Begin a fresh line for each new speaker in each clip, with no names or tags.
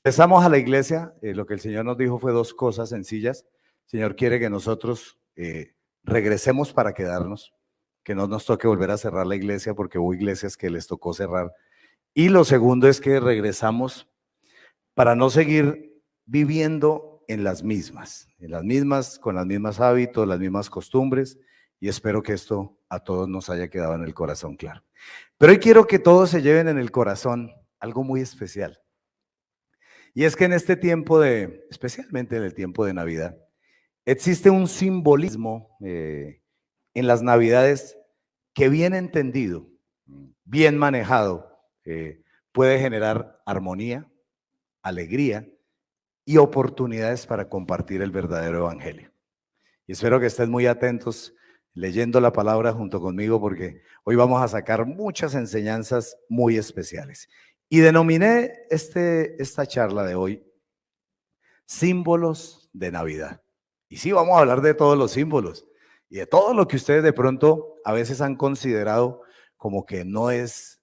Empezamos a la iglesia, lo que el Señor nos dijo fue dos cosas sencillas. El Señor quiere que nosotros regresemos para quedarnos, que no nos toque volver a cerrar la iglesia porque hubo iglesias que les tocó cerrar. Y lo segundo es que regresamos para no seguir viviendo en las mismas, con los mismos hábitos, las mismas costumbres, y espero que esto a todos nos haya quedado en el corazón claro. Pero hoy quiero que todos se lleven en el corazón algo muy especial. Y es que en este tiempo especialmente en el tiempo de Navidad, existe un simbolismo en las Navidades que bien entendido, bien manejado, puede generar armonía, alegría y oportunidades para compartir el verdadero evangelio. Y espero que estén muy atentos leyendo la palabra junto conmigo porque hoy vamos a sacar muchas enseñanzas muy especiales. Y denominé esta charla de hoy símbolos de Navidad. Y sí, vamos a hablar de todos los símbolos y de todo lo que ustedes de pronto a veces han considerado como que no es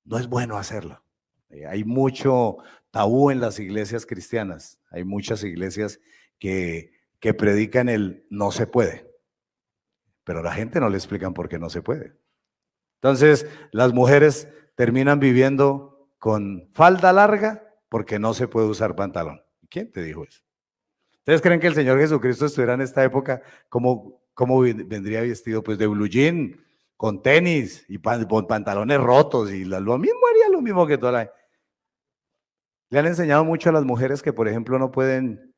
bueno hacerlo. Hay mucho tabú en las iglesias cristianas. Hay muchas iglesias que predican el no se puede, pero a la gente no le explican por qué no se puede. Entonces, las mujeres terminan viviendo con falda larga porque no se puede usar pantalón. ¿Quién te dijo eso? ¿Ustedes creen que el Señor Jesucristo estuviera en esta época, cómo vendría vestido? Pues de blue jean, con tenis y con pantalones rotos y lo mismo haría lo mismo que toda la... Le han enseñado mucho a las mujeres que, por ejemplo, no pueden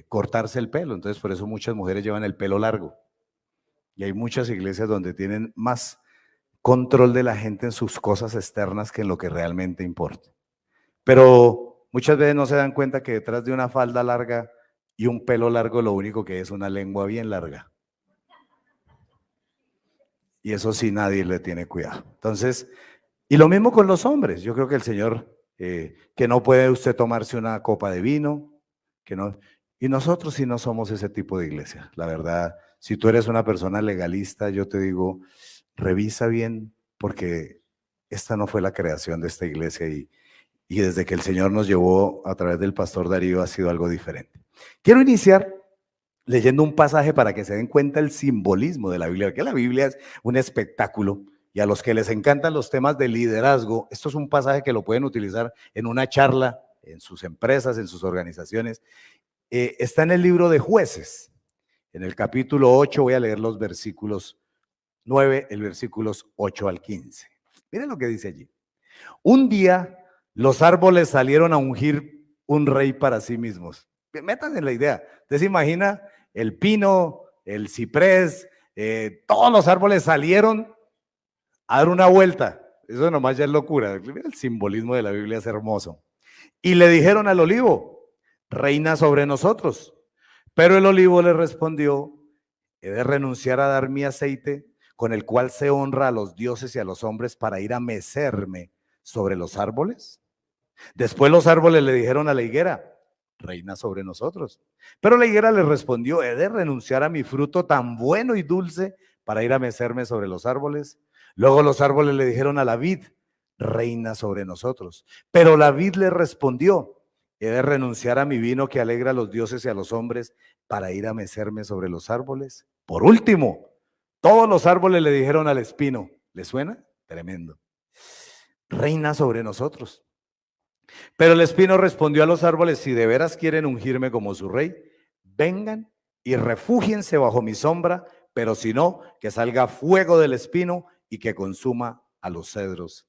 cortarse el pelo, entonces por eso muchas mujeres llevan el pelo largo. Y hay muchas iglesias donde tienen más control de la gente en sus cosas externas que en lo que realmente importa. Pero muchas veces no se dan cuenta que detrás de una falda larga y un pelo largo lo único que es una lengua bien larga. Y eso sí nadie le tiene cuidado. Entonces, y lo mismo con los hombres. Yo creo que el Señor, que no puede usted tomarse una copa de vino, que no. Y nosotros sí no somos ese tipo de iglesia. La verdad, si tú eres una persona legalista, yo te digo, revisa bien, porque esta no fue la creación de esta iglesia y desde que el Señor nos llevó a través del pastor Darío ha sido algo diferente. Quiero iniciar leyendo un pasaje para que se den cuenta el simbolismo de la Biblia, que la Biblia es un espectáculo y a los que les encantan los temas de liderazgo, esto es un pasaje que lo pueden utilizar en una charla, en sus empresas, en sus organizaciones. Está en el libro de Jueces, en el capítulo 8, voy a leer los versículos 9, el versículos 8 al 15. Miren lo que dice allí. Un día los árboles salieron a ungir un rey para sí mismos. Métanse en la idea. Usted se imagina el pino, el ciprés, todos los árboles salieron a dar una vuelta. Eso nomás ya es locura. El simbolismo de la Biblia es hermoso. Y le dijeron al olivo, reina sobre nosotros. Pero el olivo le respondió, he de renunciar a dar mi aceite, con el cual se honra a los dioses y a los hombres, para ir a mecerme sobre los árboles. Después los árboles le dijeron a la higuera, reina sobre nosotros. Pero la higuera le respondió, he de renunciar a mi fruto tan bueno y dulce para ir a mecerme sobre los árboles. Luego los árboles le dijeron a la vid, reina sobre nosotros. Pero la vid le respondió, he de renunciar a mi vino que alegra a los dioses y a los hombres para ir a mecerme sobre los árboles. Por último, todos los árboles le dijeron al espino, ¿le suena? Tremendo. Reina sobre nosotros. Pero el espino respondió a los árboles, si de veras quieren ungirme como su rey, vengan y refúgiense bajo mi sombra, pero si no, que salga fuego del espino y que consuma a los cedros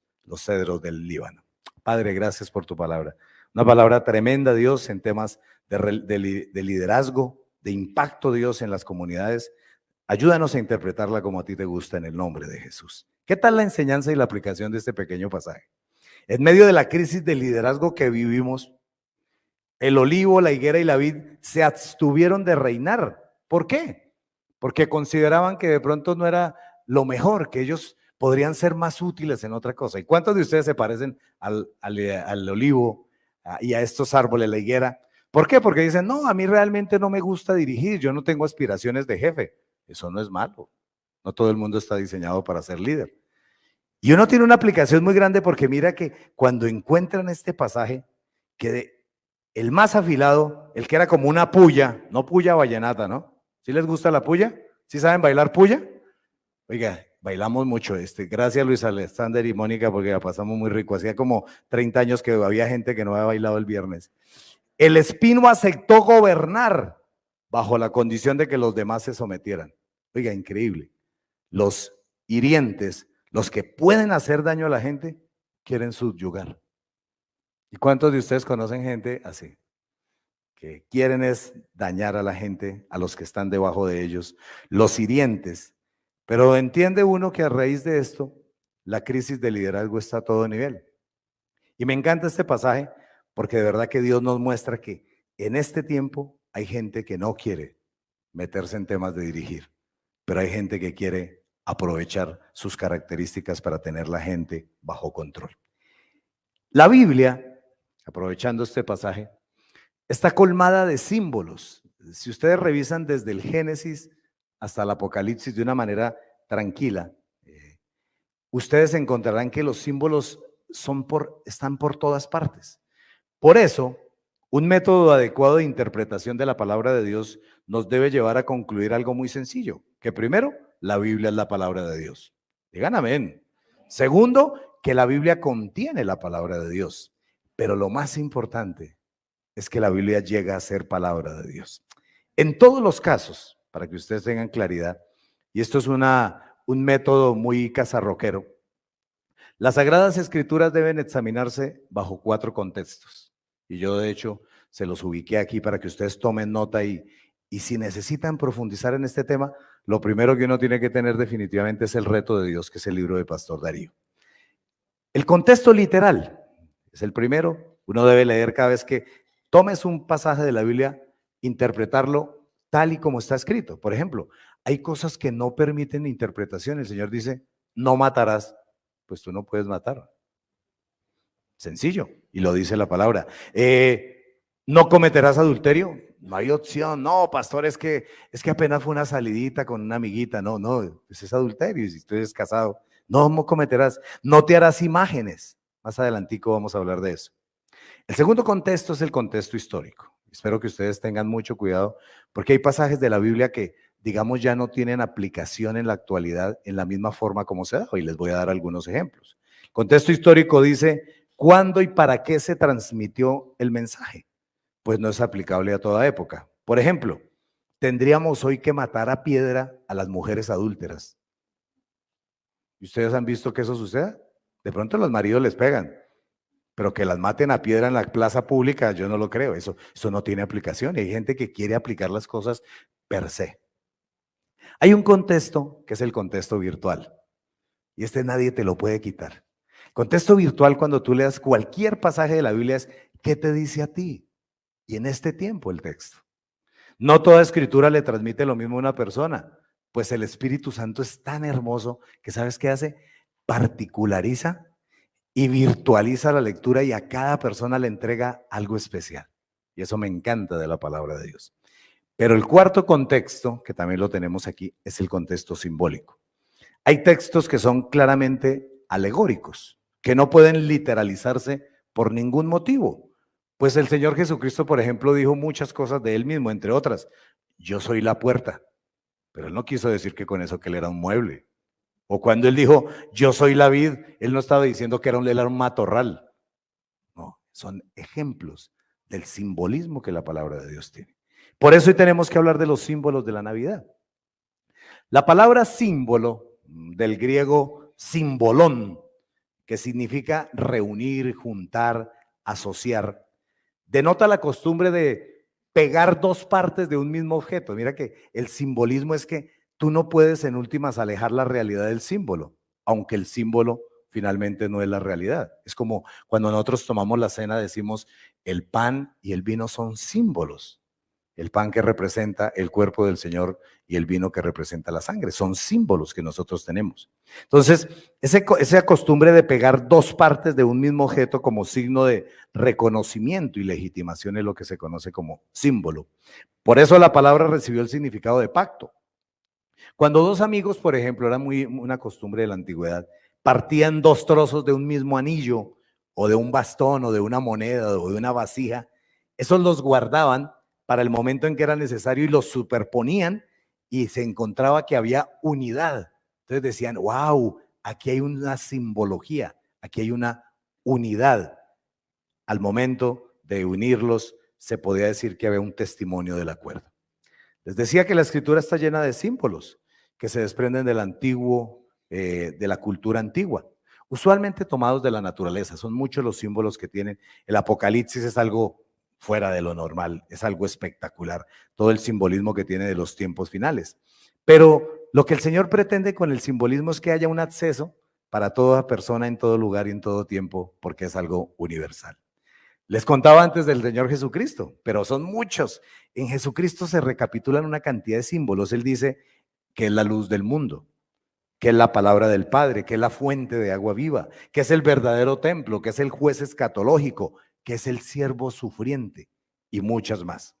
del Líbano. Padre, gracias por tu palabra. Una palabra tremenda, Dios, en temas de liderazgo, de impacto, Dios, en las comunidades. Ayúdanos a interpretarla como a ti te gusta, en el nombre de Jesús. ¿Qué tal la enseñanza y la aplicación de este pequeño pasaje? En medio de la crisis de liderazgo que vivimos, el olivo, la higuera y la vid se abstuvieron de reinar. ¿Por qué? Porque consideraban que de pronto no era lo mejor, que ellos podrían ser más útiles en otra cosa. ¿Y cuántos de ustedes se parecen al olivo y a estos árboles, la higuera? ¿Por qué? Porque dicen, no, a mí realmente no me gusta dirigir, yo no tengo aspiraciones de jefe. Eso no es malo. No todo el mundo está diseñado para ser líder. Y uno tiene una aplicación muy grande porque mira que cuando encuentran este pasaje, que El más afilado, el que era como una puya, no puya vallenata, ¿no? ¿Sí les gusta la puya? ¿Sí saben bailar puya? Oiga, bailamos mucho. Gracias Luis Alexander y Mónica porque la pasamos muy rico. Hacía como 30 años que había gente que no había bailado el viernes. El espino aceptó gobernar bajo la condición de que los demás se sometieran. Oiga, increíble. Los hirientes, los que pueden hacer daño a la gente, quieren subyugar. ¿Y cuántos de ustedes conocen gente así? Que quieren es dañar a la gente, a los que están debajo de ellos, los hirientes. Pero entiende uno que a raíz de esto, la crisis de liderazgo está a todo nivel. Y me encanta este pasaje porque de verdad que Dios nos muestra que en este tiempo hay gente que no quiere meterse en temas de dirigir, pero hay gente que quiere aprovechar sus características para tener la gente bajo control. La Biblia, aprovechando este pasaje, está colmada de símbolos. Si ustedes revisan desde el Génesis hasta el Apocalipsis de una manera tranquila, ustedes encontrarán que los símbolos están por todas partes. Por eso, un método adecuado de interpretación de la palabra de Dios nos debe llevar a concluir algo muy sencillo, que primero, la Biblia es la palabra de Dios. Digan amén. Segundo, que la Biblia contiene la palabra de Dios. Pero lo más importante es que la Biblia llega a ser palabra de Dios. En todos los casos, para que ustedes tengan claridad, y esto es un método muy casarroquero, las Sagradas Escrituras deben examinarse bajo 4 contextos. Y yo, de hecho, se los ubiqué aquí para que ustedes tomen nota y si necesitan profundizar en este tema, lo primero que uno tiene que tener definitivamente es el reto de Dios, que es el libro de Pastor Darío. El contexto literal es el primero. Uno debe leer cada vez que tomes un pasaje de la Biblia, interpretarlo tal y como está escrito. Por ejemplo, hay cosas que no permiten interpretación. El Señor dice, no matarás, pues tú no puedes matar. Sencillo, y lo dice la palabra. No cometerás adulterio, no hay opción. No, pastor, es que apenas fue una salidita con una amiguita. No, pues es adulterio, y si tú eres casado, no cometerás. No te harás imágenes. Más adelantico vamos a hablar de eso. El segundo contexto es el contexto histórico. Espero que ustedes tengan mucho cuidado, porque hay pasajes de la Biblia que, digamos, ya no tienen aplicación en la actualidad en la misma forma como se da, y les voy a dar algunos ejemplos. El contexto histórico dice, ¿cuándo y para qué se transmitió el mensaje? Pues no es aplicable a toda época. Por ejemplo, tendríamos hoy que matar a piedra a las mujeres adúlteras. ¿Y ustedes han visto que eso suceda? De pronto los maridos les pegan, pero que las maten a piedra en la plaza pública, yo no lo creo. Eso no tiene aplicación, y hay gente que quiere aplicar las cosas per se. Hay un contexto que es el contexto virtual, y nadie te lo puede quitar. Contexto virtual, cuando tú leas cualquier pasaje de la Biblia, es ¿qué te dice a ti? Y en este tiempo el texto. No toda escritura le transmite lo mismo a una persona, pues el Espíritu Santo es tan hermoso que ¿sabes qué hace? Particulariza y virtualiza la lectura, y a cada persona le entrega algo especial. Y eso me encanta de la palabra de Dios. Pero el cuarto contexto, que también lo tenemos aquí, es el contexto simbólico. Hay textos que son claramente alegóricos, que no pueden literalizarse por ningún motivo. Pues el Señor Jesucristo, por ejemplo, dijo muchas cosas de él mismo, entre otras, yo soy la puerta, pero él no quiso decir que con eso que él era un mueble. O cuando él dijo, yo soy la vid, él no estaba diciendo que él era un matorral. No, son ejemplos del simbolismo que la palabra de Dios tiene. Por eso hoy tenemos que hablar de los símbolos de la Navidad. La palabra símbolo, del griego simbolón, que significa reunir, juntar, asociar, denota la costumbre de pegar 2 partes de un mismo objeto. Mira que el simbolismo es que tú no puedes en últimas alejar la realidad del símbolo, aunque el símbolo finalmente no es la realidad. Es como cuando nosotros tomamos la cena, decimos el pan y el vino son símbolos. El pan que representa el cuerpo del Señor y el vino que representa la sangre. Son símbolos que nosotros tenemos. Entonces, esa costumbre de pegar 2 partes de un mismo objeto como signo de reconocimiento y legitimación es lo que se conoce como símbolo. Por eso la palabra recibió el significado de pacto. Cuando 2 amigos, por ejemplo, era una costumbre de la antigüedad, partían 2 trozos de un mismo anillo, o de un bastón, o de una moneda, o de una vasija, Esos los guardaban para el momento en que era necesario y los superponían y se encontraba que había unidad. Entonces decían, wow, aquí hay una simbología, aquí hay una unidad. Al momento de unirlos, se podía decir que había un testimonio del acuerdo. Les decía que la escritura está llena de símbolos que se desprenden del antiguo, de la cultura antigua, usualmente tomados de la naturaleza. Son muchos los símbolos que tienen. El Apocalipsis es algo fuera de lo normal, es algo espectacular, todo el simbolismo que tiene de los tiempos finales. Pero lo que el Señor pretende con el simbolismo es que haya un acceso para toda persona en todo lugar y en todo tiempo, porque es algo universal. Les contaba antes del Señor Jesucristo, pero son muchos. En Jesucristo se recapitulan una cantidad de símbolos. Él dice que es la luz del mundo, que es la palabra del Padre, que es la fuente de agua viva, que es el verdadero templo, que es el juez escatológico, que es el siervo sufriente y muchas más.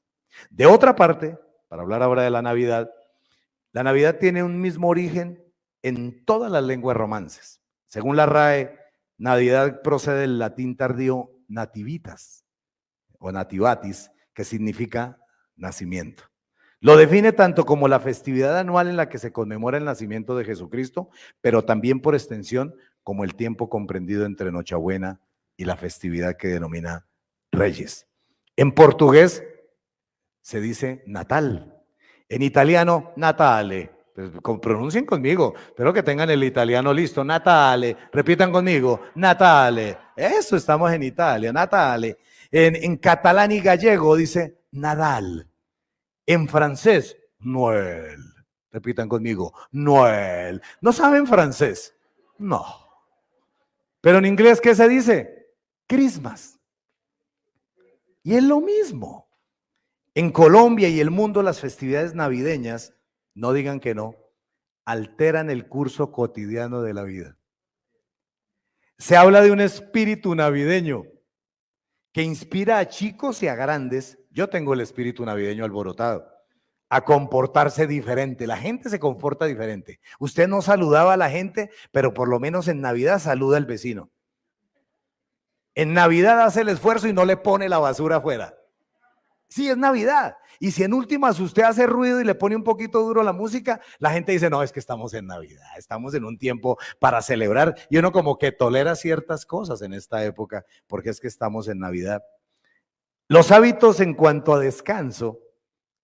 De otra parte, para hablar ahora de la Navidad tiene un mismo origen en todas las lenguas romances. Según la RAE, Navidad procede del latín tardío nativitas o nativatis, que significa nacimiento. Lo define tanto como la festividad anual en la que se conmemora el nacimiento de Jesucristo, pero también por extensión como el tiempo comprendido entre Nochebuena y la festividad que denomina Reyes. En portugués se dice Natal, en italiano Natale. Pues pronuncien conmigo, espero que tengan el italiano listo. Natale, repitan conmigo, Natale. Eso, estamos en Italia, Natale. En catalán y gallego dice Nadal. En francés, Noël. Repitan conmigo, Noël. ¿No saben francés? No. Pero en inglés, ¿qué se dice? Christmas. Y es lo mismo. En Colombia y el mundo, las festividades navideñas, no digan que no, alteran el curso cotidiano de la vida. Se habla de un espíritu navideño que inspira a chicos y a grandes. Yo tengo el espíritu navideño alborotado, a comportarse diferente. La gente se comporta diferente. Usted no saludaba a la gente, pero por lo menos en Navidad saluda al vecino. En Navidad hace el esfuerzo y no le pone la basura afuera. Sí, es Navidad. Y si en últimas usted hace ruido y le pone un poquito duro la música, la gente dice, no, es que estamos en Navidad, estamos en un tiempo para celebrar. Y uno como que tolera ciertas cosas en esta época, porque es que estamos en Navidad. Los hábitos en cuanto a descanso,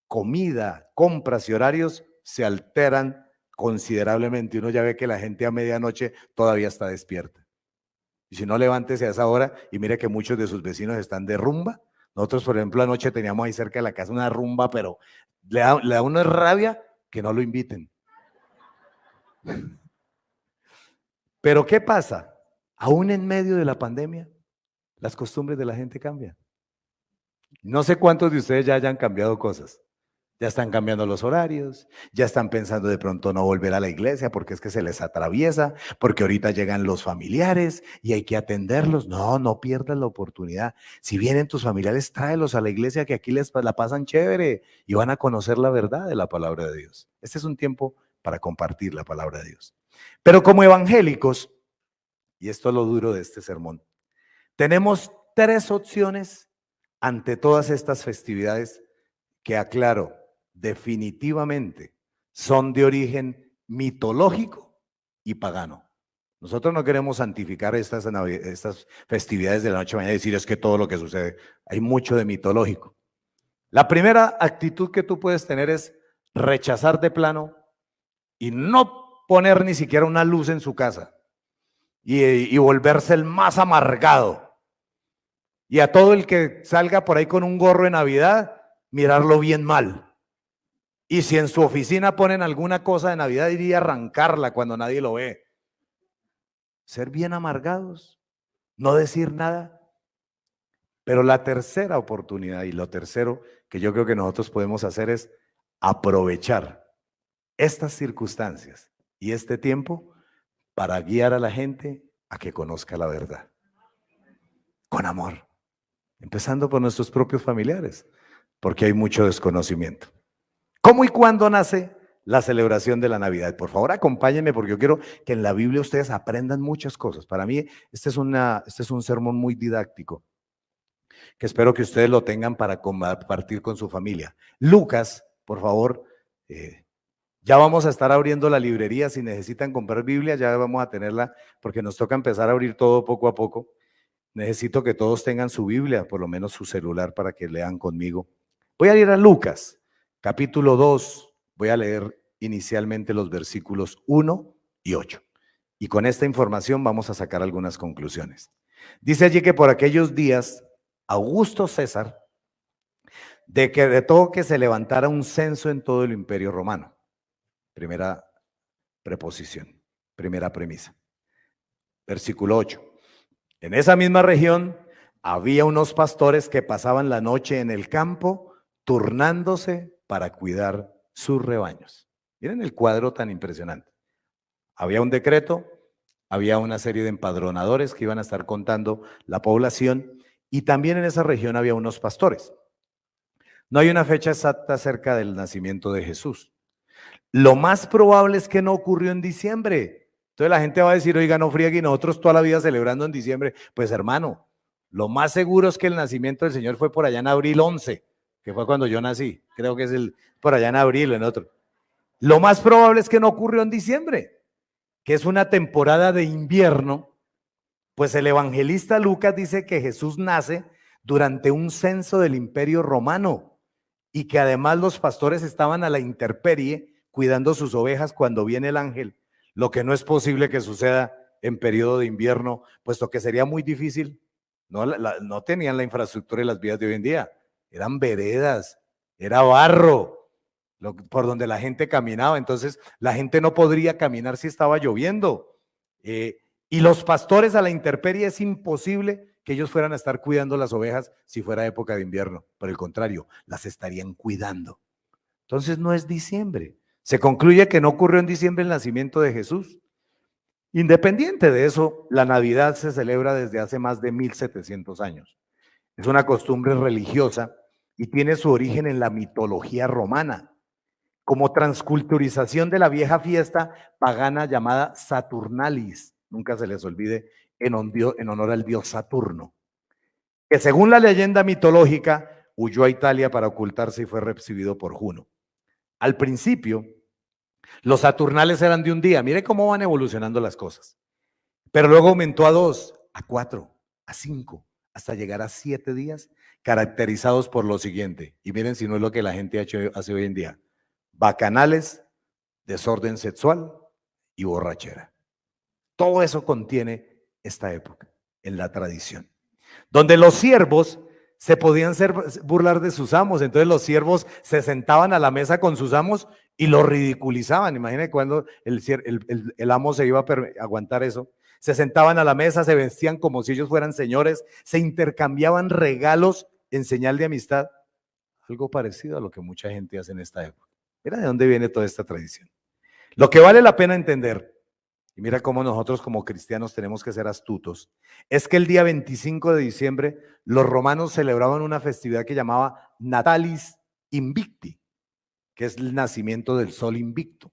comida, compras y horarios se alteran considerablemente. Uno ya ve que la gente a medianoche todavía está despierta. Y si no, levántese a esa hora y mire que muchos de sus vecinos están de rumba. Nosotros, por ejemplo, anoche teníamos ahí cerca de la casa una rumba, pero le da uno rabia que no lo inviten. Pero ¿qué pasa? Aún en medio de la pandemia, las costumbres de la gente cambian. No sé cuántos de ustedes ya hayan cambiado cosas. Ya están cambiando los horarios, ya están pensando de pronto no volver a la iglesia porque es que se les atraviesa, porque ahorita llegan los familiares y hay que atenderlos. No, no pierdas la oportunidad. Si vienen tus familiares, tráelos a la iglesia, que aquí les la pasan chévere y van a conocer la verdad de la palabra de Dios. Este es un tiempo para compartir la palabra de Dios. Pero como evangélicos, y esto es lo duro de este sermón, tenemos tres opciones ante todas estas festividades que, aclaro, definitivamente son de origen mitológico y pagano. Nosotros no queremos santificar estas festividades de la noche a mañana y decir es que todo lo que sucede, hay mucho de mitológico. La primera actitud que tú puedes tener es rechazar de plano y no poner ni siquiera una luz en su casa y volverse el más amargado. Y a todo el que salga por ahí con un gorro de Navidad, mirarlo bien mal. Y si en su oficina ponen alguna cosa de Navidad, iría a arrancarla cuando nadie lo ve. Ser bien amargados, no decir nada. Pero la tercera oportunidad y lo tercero que yo creo que nosotros podemos hacer es aprovechar estas circunstancias y este tiempo para guiar a la gente a que conozca la verdad. Con amor. Empezando por nuestros propios familiares, porque hay mucho desconocimiento. ¿Cómo y cuándo nace la celebración de la Navidad? Por favor, acompáñenme porque yo quiero que en la Biblia ustedes aprendan muchas cosas. Para mí, este es un sermón muy didáctico. que espero que ustedes lo tengan para compartir con su familia. Lucas, por favor, ya vamos a estar abriendo la librería. Si necesitan comprar Biblia, ya vamos a tenerla, porque nos toca empezar a abrir todo poco a poco. Necesito que todos tengan su Biblia, por lo menos su celular, para que lean conmigo. Voy a ir a Lucas, capítulo 2. Voy a leer inicialmente los versículos 1 y 8. Y con esta información vamos a sacar algunas conclusiones. Dice allí que por aquellos días, Augusto César decretó que se levantara un censo en todo el imperio romano. Primera preposición, primera premisa. Versículo 8. En esa misma región había unos pastores que pasaban la noche en el campo turnándose para cuidar sus rebaños. Miren el cuadro tan impresionante. Había un decreto, había una serie de empadronadores que iban a estar contando la población y también en esa región había unos pastores. No hay una fecha exacta acerca del nacimiento de Jesús. Lo más probable es que no ocurrió en diciembre. Entonces la gente va a decir, oiga, no friegue, y nosotros toda la vida celebrando en diciembre. Pues hermano, lo más seguro es que el nacimiento del Señor fue por allá en abril 11, que fue cuando yo nací. Creo que es por allá en abril o en otro. Lo más probable es que no ocurrió en diciembre, que es una temporada de invierno. Pues el evangelista Lucas dice que Jesús nace durante un censo del Imperio Romano y que además los pastores estaban a la intemperie cuidando sus ovejas cuando viene el ángel, lo que no es posible que suceda en periodo de invierno, puesto que sería muy difícil. No tenían la infraestructura y las vías de hoy en día, eran veredas, era barro por donde la gente caminaba, entonces la gente no podría caminar si estaba lloviendo. Y los pastores a la intemperie es imposible que ellos fueran a estar cuidando las ovejas si fuera época de invierno. Por el contrario, las estarían cuidando. Entonces no es diciembre. Se concluye que no ocurrió en diciembre el nacimiento de Jesús. Independiente de eso, la Navidad se celebra desde hace más de 1700 años. Es una costumbre religiosa y tiene su origen en la mitología romana, como transculturización de la vieja fiesta pagana llamada Saturnalis. Nunca se les olvide, en honor al dios Saturno, que según la leyenda mitológica huyó a Italia para ocultarse y fue recibido por Juno. Al principio, los Saturnales eran de un día. Mire cómo van evolucionando las cosas. Pero luego aumentó a 2, a 4, a 5, hasta llegar a 7 días, caracterizados por lo siguiente. Y miren si no es lo que la gente hace hoy en día: bacanales, desorden sexual y borrachera. Todo eso contiene esta época en la tradición, donde los siervos se podían burlar de sus amos. Entonces los siervos se sentaban a la mesa con sus amos y los ridiculizaban. Imagínense cuando el amo se iba a aguantar eso. Se sentaban a la mesa, se vestían como si ellos fueran señores, se intercambiaban regalos en señal de amistad. Algo parecido a lo que mucha gente hace en esta época. Mira de dónde viene toda esta tradición. Lo que vale la pena entender, y mira cómo nosotros como cristianos tenemos que ser astutos, es que el día 25 de diciembre los romanos celebraban una festividad que llamaba Natalis Invicti, que es el nacimiento del sol invicto.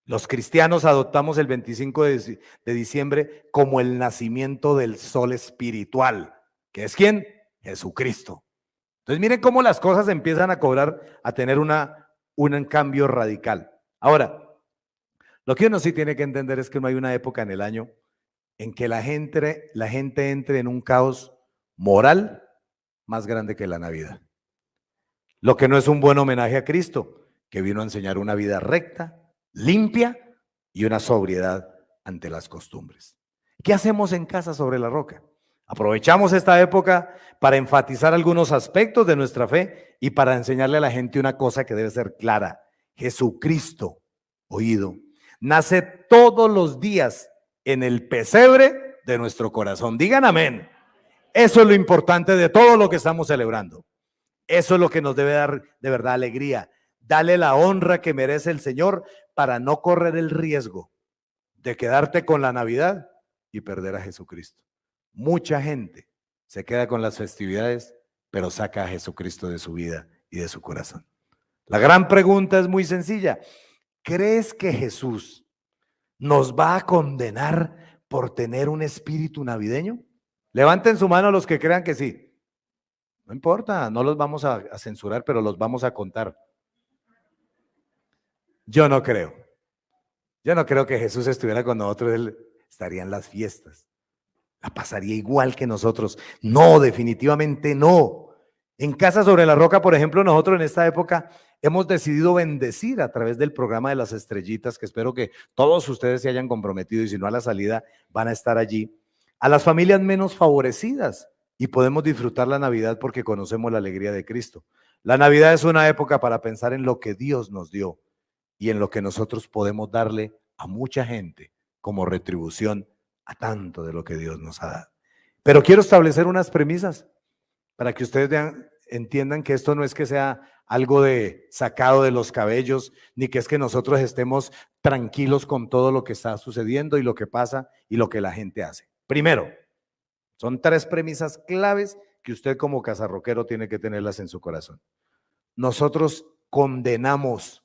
Los cristianos adoptamos el 25 de diciembre como el nacimiento del sol espiritual, que es ¿quién? Jesucristo. Entonces miren cómo las cosas empiezan a cobrar, a tener un cambio radical. Ahora, lo que uno sí tiene que entender es que no hay una época en el año en que la gente entre en un caos moral más grande que la Navidad. Lo que no es un buen homenaje a Cristo, que vino a enseñar una vida recta, limpia y una sobriedad ante las costumbres. ¿Qué hacemos en Casa sobre la Roca? Aprovechamos esta época para enfatizar algunos aspectos de nuestra fe y para enseñarle a la gente una cosa que debe ser clara: Jesucristo, oído, nace todos los días en el pesebre de nuestro corazón. Digan amén. Eso es lo importante de todo lo que estamos celebrando. Eso es lo que nos debe dar de verdad alegría. Dale la honra que merece el Señor para no correr el riesgo de quedarte con la Navidad y perder a Jesucristo. Mucha gente se queda con las festividades, pero saca a Jesucristo de su vida y de su corazón. La gran pregunta es muy sencilla. ¿Crees que Jesús nos va a condenar por tener un espíritu navideño? Levanten su mano los que crean que sí. No importa, no los vamos a censurar, pero los vamos a contar. Yo no creo. Yo no creo que Jesús estuviera con nosotros, Él estaría en las fiestas. La pasaría igual que nosotros. No, definitivamente no. En Casa sobre la Roca, por ejemplo, nosotros en esta época hemos decidido bendecir a través del programa de las estrellitas, que espero que todos ustedes se hayan comprometido y si no a la salida van a estar allí, a las familias menos favorecidas y podemos disfrutar la Navidad porque conocemos la alegría de Cristo. La Navidad es una época para pensar en lo que Dios nos dio y en lo que nosotros podemos darle a mucha gente como retribución a tanto de lo que Dios nos ha dado. Pero quiero establecer unas premisas para que ustedes entiendan que esto no es que sea algo de sacado de los cabellos, ni que es que nosotros estemos tranquilos con todo lo que está sucediendo y lo que pasa y lo que la gente hace. Primero, son 3 premisas claves que usted como casarroquero tiene que tenerlas en su corazón. Nosotros condenamos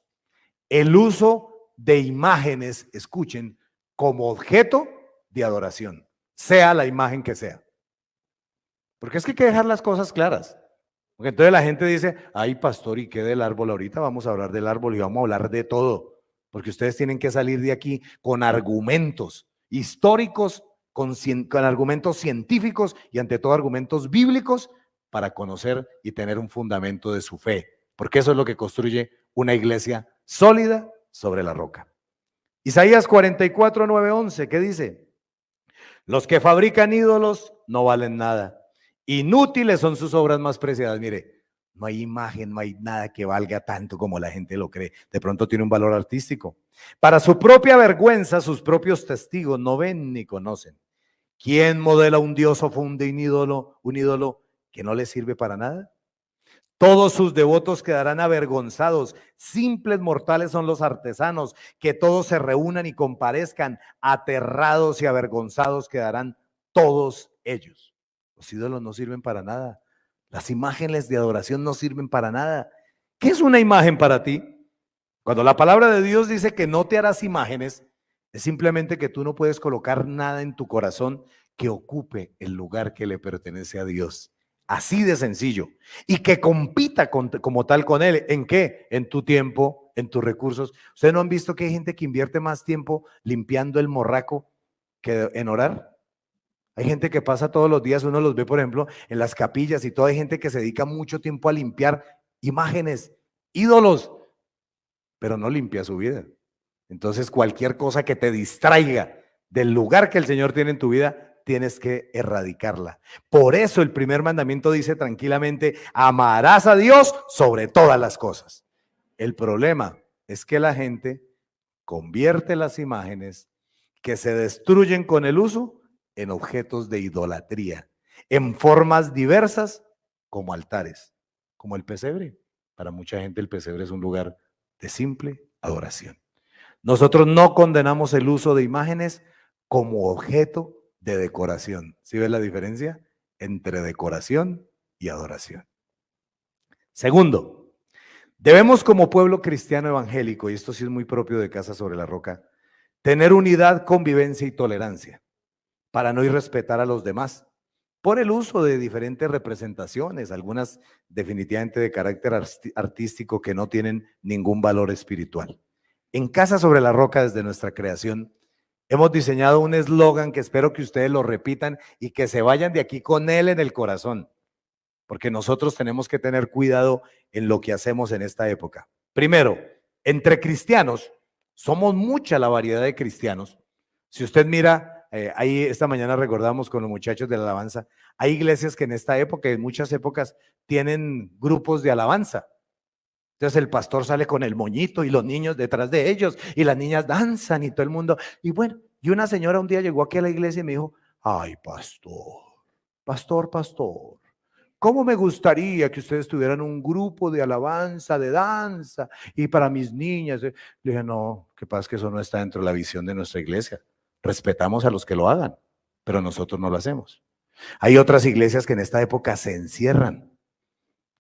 el uso de imágenes, escuchen, como objeto de adoración, sea la imagen que sea. Porque es que hay que dejar las cosas claras. Porque entonces la gente dice, ay pastor, ¿y qué del árbol? Ahorita vamos a hablar del árbol y vamos a hablar de todo. Porque ustedes tienen que salir de aquí con argumentos históricos, con argumentos científicos y ante todo argumentos bíblicos para conocer y tener un fundamento de su fe. Porque eso es lo que construye una iglesia sólida sobre la roca. Isaías 44, 9, 11, ¿qué dice? Los que fabrican ídolos no valen nada. Inútiles son sus obras más preciadas. Mire, no hay imagen, no hay nada que valga tanto como la gente lo cree. De pronto tiene un valor artístico. Para su propia vergüenza, sus propios testigos no ven ni conocen. ¿Quién modela un dios o funde un ídolo que no le sirve para nada? Todos sus devotos quedarán avergonzados. Simples mortales son los artesanos. Que todos se reúnan y comparezcan. Aterrados y avergonzados quedarán todos ellos. Los ídolos no sirven para nada. Las imágenes de adoración no sirven para nada. ¿Qué es una imagen para ti? Cuando la palabra de Dios dice que no te harás imágenes, es simplemente que tú no puedes colocar nada en tu corazón que ocupe el lugar que le pertenece a Dios. Así de sencillo. Y que compita como tal con Él. ¿En qué? En tu tiempo, en tus recursos. ¿Ustedes no han visto que hay gente que invierte más tiempo limpiando el morraco que en orar? Hay gente que pasa todos los días, uno los ve, por ejemplo, en las capillas y todo. Hay gente que se dedica mucho tiempo a limpiar imágenes, ídolos, pero no limpia su vida. Entonces, cualquier cosa que te distraiga del lugar que el Señor tiene en tu vida, tienes que erradicarla. Por eso el primer mandamiento dice tranquilamente, amarás a Dios sobre todas las cosas. El problema es que la gente convierte las imágenes que se destruyen con el uso en objetos de idolatría, en formas diversas como altares, como el pesebre. Para mucha gente el pesebre es un lugar de simple adoración. Nosotros no condenamos el uso de imágenes como objeto de decoración. ¿Sí ves la diferencia entre decoración y adoración? Segundo, debemos como pueblo cristiano evangélico, y esto sí es muy propio de Casa sobre la Roca, tener unidad, convivencia y tolerancia para no irrespetar a los demás por el uso de diferentes representaciones, algunas definitivamente de carácter artístico que no tienen ningún valor espiritual. En Casa sobre la Roca, desde nuestra creación, hemos diseñado un eslogan que espero que ustedes lo repitan y que se vayan de aquí con él en el corazón, porque nosotros tenemos que tener cuidado en lo que hacemos en esta época. Primero, entre cristianos, somos mucha la variedad de cristianos. Si usted mira, ahí esta mañana recordamos con los muchachos de la alabanza, hay iglesias que en esta época, en muchas épocas, tienen grupos de alabanza. Entonces el pastor sale con el moñito y los niños detrás de ellos y las niñas danzan y todo el mundo. Y bueno, y una señora un día llegó aquí a la iglesia y me dijo, ay pastor, ¿cómo me gustaría que ustedes tuvieran un grupo de alabanza, de danza y para mis niñas? Le dije, no, que pasa que eso no está dentro de la visión de nuestra iglesia. Respetamos a los que lo hagan, pero nosotros no lo hacemos. Hay otras iglesias que en esta época se encierran,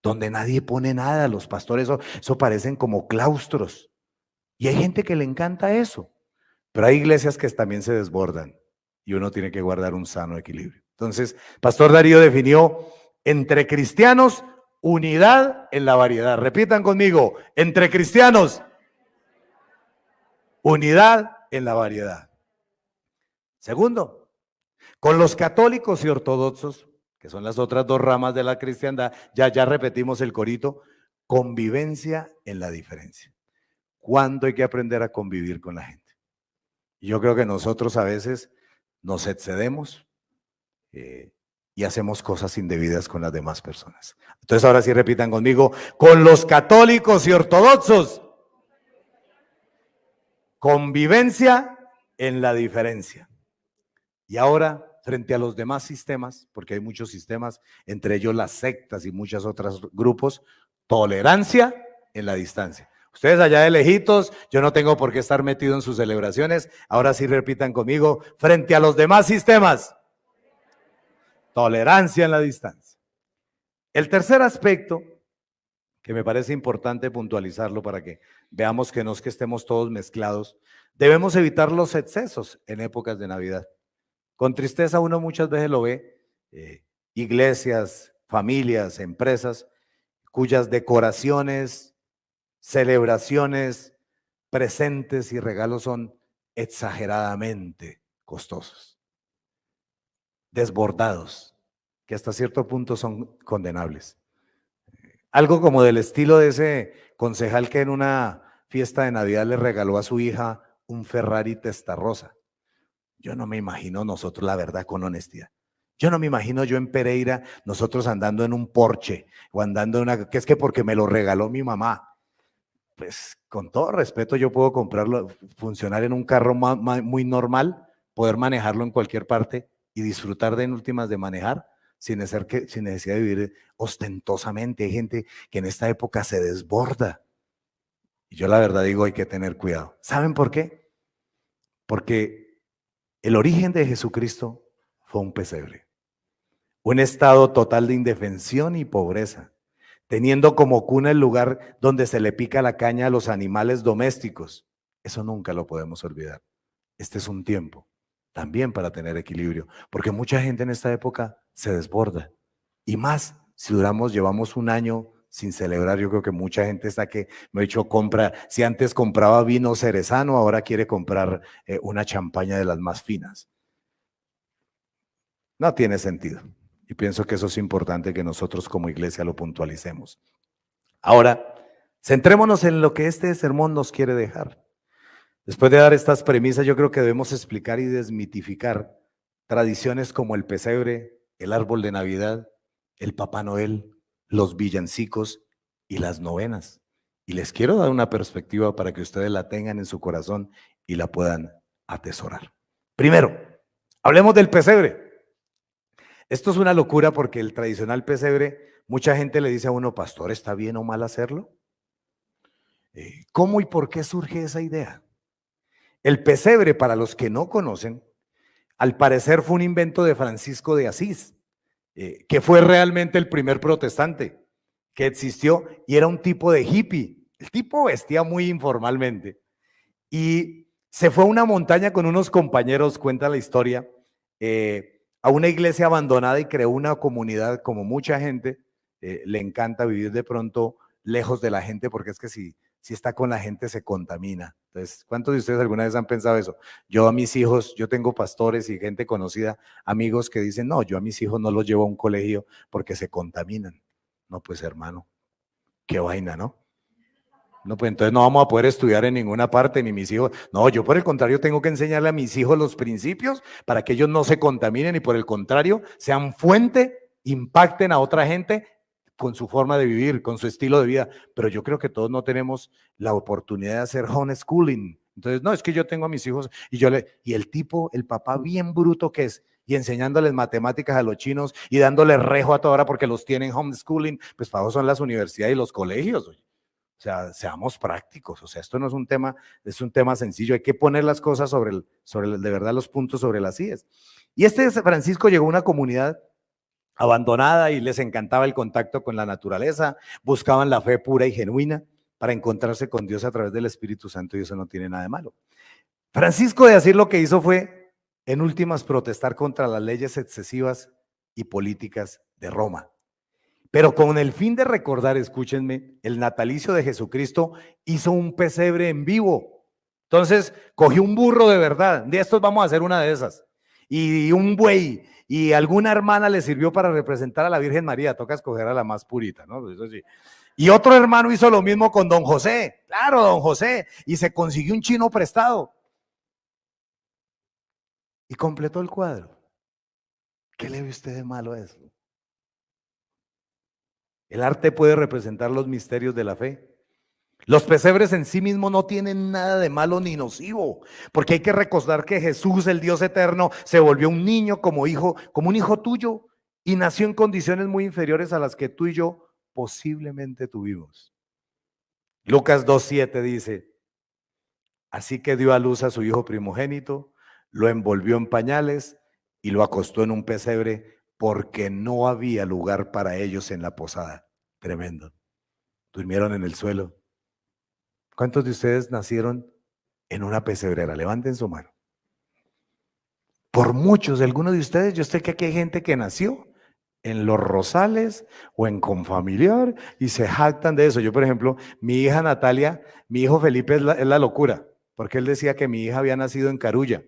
donde nadie pone nada, los pastores, eso parecen como claustros. Y hay gente que le encanta eso, pero hay iglesias que también se desbordan y uno tiene que guardar un sano equilibrio. Entonces, Pastor Darío definió Entre cristianos, unidad en la variedad. Repitan conmigo, entre cristianos, unidad en la variedad. Segundo, con los católicos y ortodoxos, que son las otras dos ramas de la cristiandad, ya repetimos el corito, convivencia en la diferencia. ¿Cuándo hay que aprender a convivir con la gente? Yo creo que nosotros a veces nos excedemos y hacemos cosas indebidas con las demás personas. Entonces ahora sí repitan conmigo, con los católicos y ortodoxos, convivencia en la diferencia. Y ahora, frente a los demás sistemas, porque hay muchos sistemas, entre ellos las sectas y muchos otros grupos, tolerancia en la distancia. Ustedes allá de lejitos, yo no tengo por qué estar metido en sus celebraciones. Ahora sí repitan conmigo, frente a los demás sistemas, tolerancia en la distancia. El tercer aspecto, que me parece importante puntualizarlo para que veamos que no es que estemos todos mezclados, debemos evitar los excesos en épocas de Navidad. Con tristeza uno muchas veces lo ve, iglesias, familias, empresas, cuyas decoraciones, celebraciones, presentes y regalos son exageradamente costosos, desbordados, que hasta cierto punto son condenables. Algo como del estilo de ese concejal que en una fiesta de Navidad le regaló a su hija un Ferrari Testarossa. Yo no me imagino nosotros, la verdad, con honestidad. Yo no me imagino yo en Pereira, nosotros andando en un Porsche o andando en una, que es que porque me lo regaló mi mamá. Pues con todo respeto yo puedo comprarlo, funcionar en un carro muy normal, poder manejarlo en cualquier parte y disfrutar de en últimas de manejar sin necesidad de vivir ostentosamente. Hay gente que en esta época se desborda. Y yo la verdad digo, hay que tener cuidado. ¿Saben por qué? Porque el origen de Jesucristo fue un pesebre, un estado total de indefensión y pobreza, teniendo como cuna el lugar donde se le pica la caña a los animales domésticos. Eso nunca lo podemos olvidar. Este es un tiempo también para tener equilibrio, porque mucha gente en esta época se desborda, y más si llevamos un año sin celebrar. Yo creo que mucha gente está que, me he dicho, compra, si antes compraba vino cerezano, ahora quiere comprar una champaña de las más finas. No tiene sentido. Y pienso que eso es importante que nosotros como iglesia lo puntualicemos. Ahora, centrémonos en lo que este sermón nos quiere dejar. Después de dar estas premisas, yo creo que debemos explicar y desmitificar tradiciones como el pesebre, el árbol de Navidad, el Papá Noel, los villancicos y las novenas. Y les quiero dar una perspectiva para que ustedes la tengan en su corazón y la puedan atesorar. Primero, hablemos del pesebre. Esto es una locura porque el tradicional pesebre, mucha gente le dice a uno, pastor, ¿está bien o mal hacerlo? ¿Cómo y por qué surge esa idea? El pesebre, para los que no conocen, al parecer fue un invento de Francisco de Asís, que fue realmente el primer protestante que existió y era un tipo de hippie. El tipo vestía muy informalmente y se fue a una montaña con unos compañeros, cuenta la historia, a una iglesia abandonada y creó una comunidad. Como mucha gente, le encanta vivir de pronto lejos de la gente, porque es que si está con la gente se contamina. Entonces, ¿cuántos de ustedes alguna vez han pensado eso? Yo a mis hijos, yo tengo pastores y gente conocida, amigos que dicen, no, yo a mis hijos no los llevo a un colegio porque se contaminan. No, pues hermano, qué vaina, ¿no? No, pues entonces no vamos a poder estudiar en ninguna parte, ni mis hijos. No, yo por el contrario tengo que enseñarle a mis hijos los principios para que ellos no se contaminen y por el contrario sean fuente, impacten a otra gente con su forma de vivir, con su estilo de vida. Pero yo creo que todos no tenemos la oportunidad de hacer homeschooling. Entonces, no, es que yo tengo a mis hijos y el tipo, el papá bien bruto que es, y enseñándoles matemáticas a los chinos y dándoles rejo a toda hora porque los tienen homeschooling, pues para eso son las universidades y los colegios. Oye. O sea, seamos prácticos. O sea, esto no es un tema, es un tema sencillo. Hay que poner las cosas de verdad, los puntos sobre las íes. Y Francisco llegó a una comunidad abandonada y les encantaba el contacto con la naturaleza, buscaban la fe pura y genuina para encontrarse con Dios a través del Espíritu Santo, y eso no tiene nada de malo. Francisco de Asís lo que hizo fue, en últimas, protestar contra las leyes excesivas y políticas de Roma. Pero con el fin de recordar, escúchenme, el natalicio de Jesucristo hizo un pesebre en vivo. Entonces, cogió un burro de verdad, de estos vamos a hacer una de esas, y un buey, y alguna hermana le sirvió para representar a la Virgen María, toca escoger a la más purita, ¿no? Eso sí. Y otro hermano hizo lo mismo con don José, claro, don José, y se consiguió un chino prestado. Y completó el cuadro. ¿Qué le ve usted de malo a eso? El arte puede representar los misterios de la fe. Los pesebres en sí mismos no tienen nada de malo ni nocivo, porque hay que recordar que Jesús, el Dios eterno, se volvió un niño como hijo, como un hijo tuyo, y nació en condiciones muy inferiores a las que tú y yo posiblemente tuvimos. Lucas 2:7 dice: así que dio a luz a su hijo primogénito, lo envolvió en pañales y lo acostó en un pesebre porque no había lugar para ellos en la posada. Tremendo. Durmieron en el suelo. ¿Cuántos de ustedes nacieron en una pesebrera? Levanten su mano. Por muchos, algunos de ustedes, yo sé que aquí hay gente que nació en Los Rosales o en Confamiliar y se jactan de eso. Yo, por ejemplo, mi hija Natalia, mi hijo Felipe es la locura, porque él decía que mi hija había nacido en Carulla,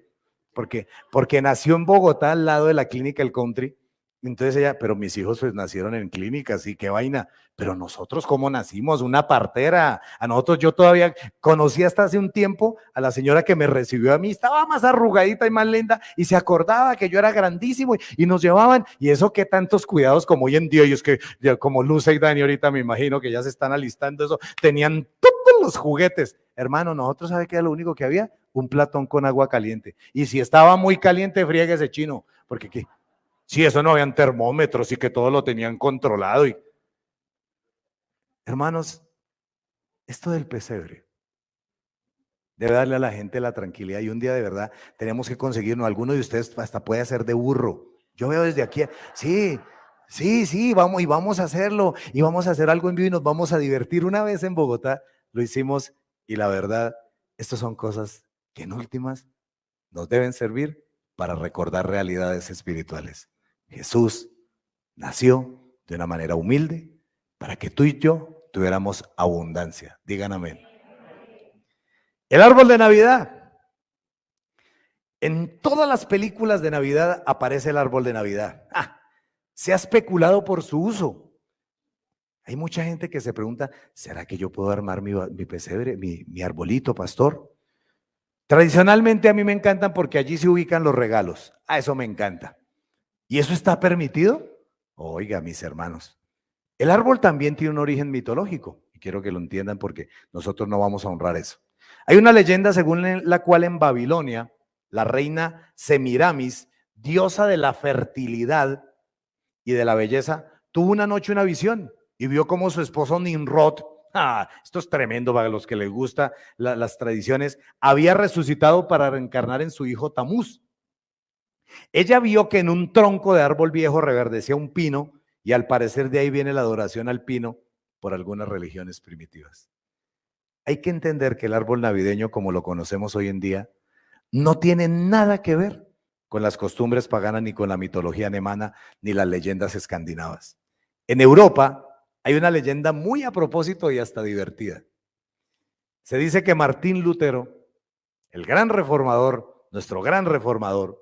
porque nació en Bogotá al lado de la clínica El Country. Entonces ella, pero mis hijos pues nacieron en clínicas y qué vaina, pero nosotros cómo nacimos, una partera, a nosotros yo todavía conocí hasta hace un tiempo a la señora que me recibió a mí, estaba más arrugadita y más linda y se acordaba que yo era grandísimo y nos llevaban, y eso que tantos cuidados como hoy en día, y es que ya como Luce y Dani ahorita me imagino que ya se están alistando eso, tenían todos los juguetes, hermano, nosotros ¿sabe qué era lo único que había? Un platón con agua caliente, y si estaba muy caliente, friegue ese chino, porque ¿qué? Sí, eso no habían termómetros y que todo lo tenían controlado. Y... hermanos, esto del pesebre debe darle a la gente la tranquilidad y un día de verdad tenemos que conseguirnos. Alguno de ustedes hasta puede hacer de burro. Yo veo desde aquí, sí, vamos y vamos a hacerlo y vamos a hacer algo en vivo y nos vamos a divertir. Una vez en Bogotá lo hicimos y la verdad, estas son cosas que en últimas nos deben servir para recordar realidades espirituales. Jesús nació de una manera humilde para que tú y yo tuviéramos abundancia. Digan amén. El árbol de Navidad. En todas las películas de Navidad aparece el árbol de Navidad. Se ha especulado por su uso. Hay mucha gente que se pregunta, ¿será que yo puedo armar mi pesebre, mi arbolito, pastor? Tradicionalmente a mí me encantan porque allí se ubican los regalos. Eso me encanta. ¿Y eso está permitido? Oiga, mis hermanos, el árbol también tiene un origen mitológico, y quiero que lo entiendan porque nosotros no vamos a honrar eso. Hay una leyenda según la cual en Babilonia, la reina Semiramis, diosa de la fertilidad y de la belleza, tuvo una noche una visión y vio como su esposo Nimrod, esto es tremendo para los que les gustan las tradiciones, había resucitado para reencarnar en su hijo Tamuz. Ella vio que en un tronco de árbol viejo reverdecía un pino y al parecer de ahí viene la adoración al pino por algunas religiones primitivas. Hay que entender que el árbol navideño como lo conocemos hoy en día no tiene nada que ver con las costumbres paganas ni con la mitología alemana ni las leyendas escandinavas. En Europa hay una leyenda muy a propósito y hasta divertida. Se dice que Martín Lutero, el gran reformador, nuestro gran reformador,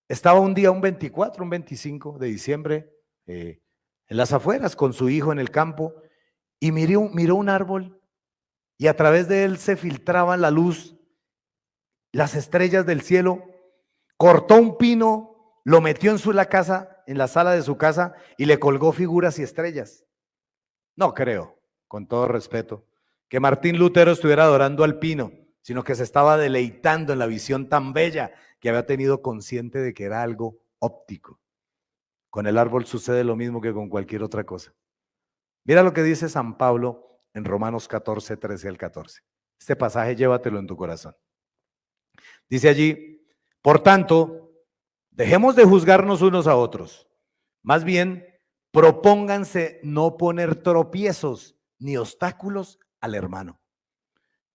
estaba un día, un 24, un 25 de diciembre, en las afueras con su hijo en el campo y miró un árbol y a través de él se filtraban la luz, las estrellas del cielo, cortó un pino, lo metió en la casa, en la sala de su casa y le colgó figuras y estrellas. No creo, con todo respeto, que Martín Lutero estuviera adorando al pino, sino que se estaba deleitando en la visión tan bella que había tenido consciente de que era algo óptico. Con el árbol sucede lo mismo que con cualquier otra cosa. Mira lo que dice San Pablo en Romanos 14, 13 al 14. Este pasaje llévatelo en tu corazón. Dice allí, por tanto, dejemos de juzgarnos unos a otros. Más bien, propónganse no poner tropiezos ni obstáculos al hermano.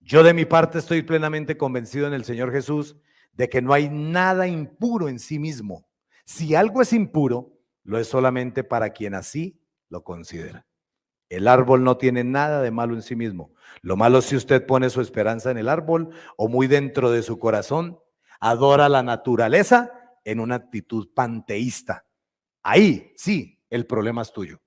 Yo de mi parte estoy plenamente convencido en el Señor Jesús de que no hay nada impuro en sí mismo. Si algo es impuro, lo es solamente para quien así lo considera. El árbol no tiene nada de malo en sí mismo. Lo malo es si usted pone su esperanza en el árbol o muy dentro de su corazón adora la naturaleza en una actitud panteísta. Ahí sí, el problema es tuyo,